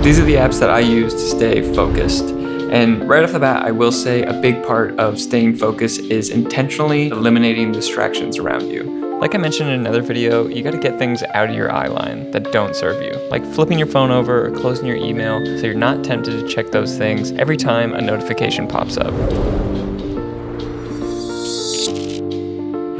These are the apps that I use to stay focused. And right off the bat, I will say a big part of staying focused is intentionally eliminating distractions around you. Like I mentioned in another video, you gotta get things out of your eye line that don't serve you, like flipping your phone over or closing your email so you're not tempted to check those things every time a notification pops up.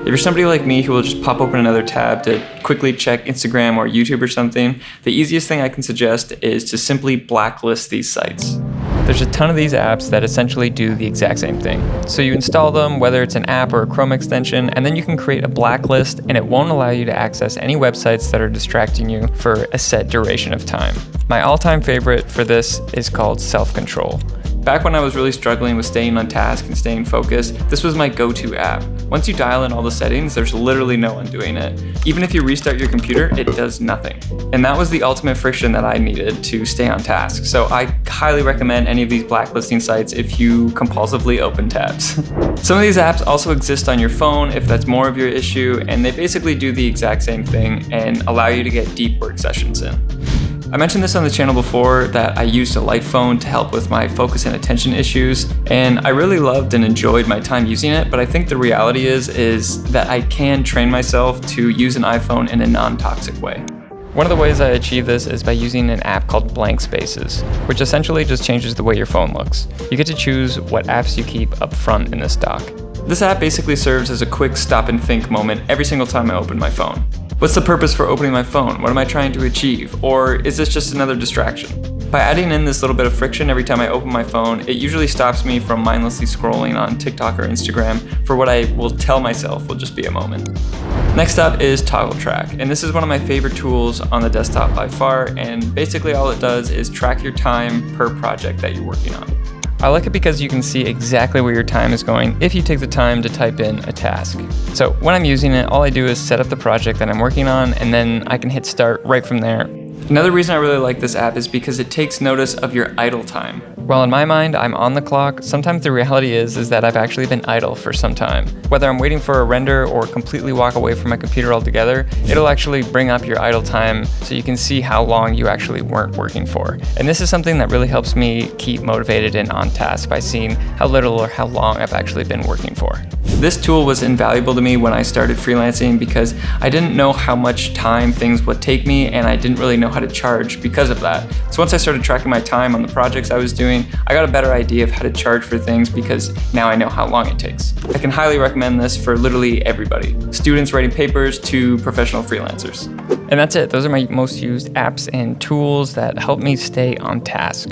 If you're somebody like me who will just pop open another tab to quickly check Instagram or YouTube or something, the easiest thing I can suggest is to simply blacklist these sites. There's a ton of these apps that essentially do the exact same thing. So you install them, whether it's an app or a Chrome extension, and then you can create a blacklist and it won't allow you to access any websites that are distracting you for a set duration of time. My all-time favorite for this is called Self-Control. Back when I was really struggling with staying on task and staying focused, this was my go-to app. Once you dial in all the settings, there's literally no undoing it. Even if you restart your computer, it does nothing. And that was the ultimate friction that I needed to stay on task. So I highly recommend any of these blacklisting sites if you compulsively open tabs. Some of these apps also exist on your phone if that's more of your issue, and they basically do the exact same thing and allow you to get deep work sessions in. I mentioned this on the channel before that I used a light phone to help with my focus and attention issues, and I really loved and enjoyed my time using it, but I think the reality is that I can train myself to use an iPhone in a non-toxic way. One of the ways I achieve this is by using an app called Blank Spaces, which essentially just changes the way your phone looks. You get to choose what apps you keep up front in this dock. This app basically serves as a quick stop and think moment every single time I open my phone. What's the purpose for opening my phone? What am I trying to achieve? Or is this just another distraction? By adding in this little bit of friction every time I open my phone, it usually stops me from mindlessly scrolling on TikTok or Instagram for what I will tell myself will just be a moment. Next up is TOGGL Track, and this is one of my favorite tools on the desktop by far, and basically all it does is track your time per project that you're working on. I like it because you can see exactly where your time is going if you take the time to type in a task. So when I'm using it, all I do is set up the project that I'm working on, and then I can hit start right from there. Another reason I really like this app is because it takes notice of your idle time. While in my mind, I'm on the clock, sometimes the reality is that I've actually been idle for some time. Whether I'm waiting for a render or completely walk away from my computer altogether, it'll actually bring up your idle time so you can see how long you actually weren't working for. And this is something that really helps me keep motivated and on task by seeing how little or how long I've actually been working for. This tool was invaluable to me when I started freelancing because I didn't know how much time things would take me, and I didn't really know how to charge because of that. So once I started tracking my time on the projects I was doing, I got a better idea of how to charge for things because now I know how long it takes. I can highly recommend this for literally everybody, students writing papers to professional freelancers. And that's it. Those are my most used apps and tools that help me stay on task.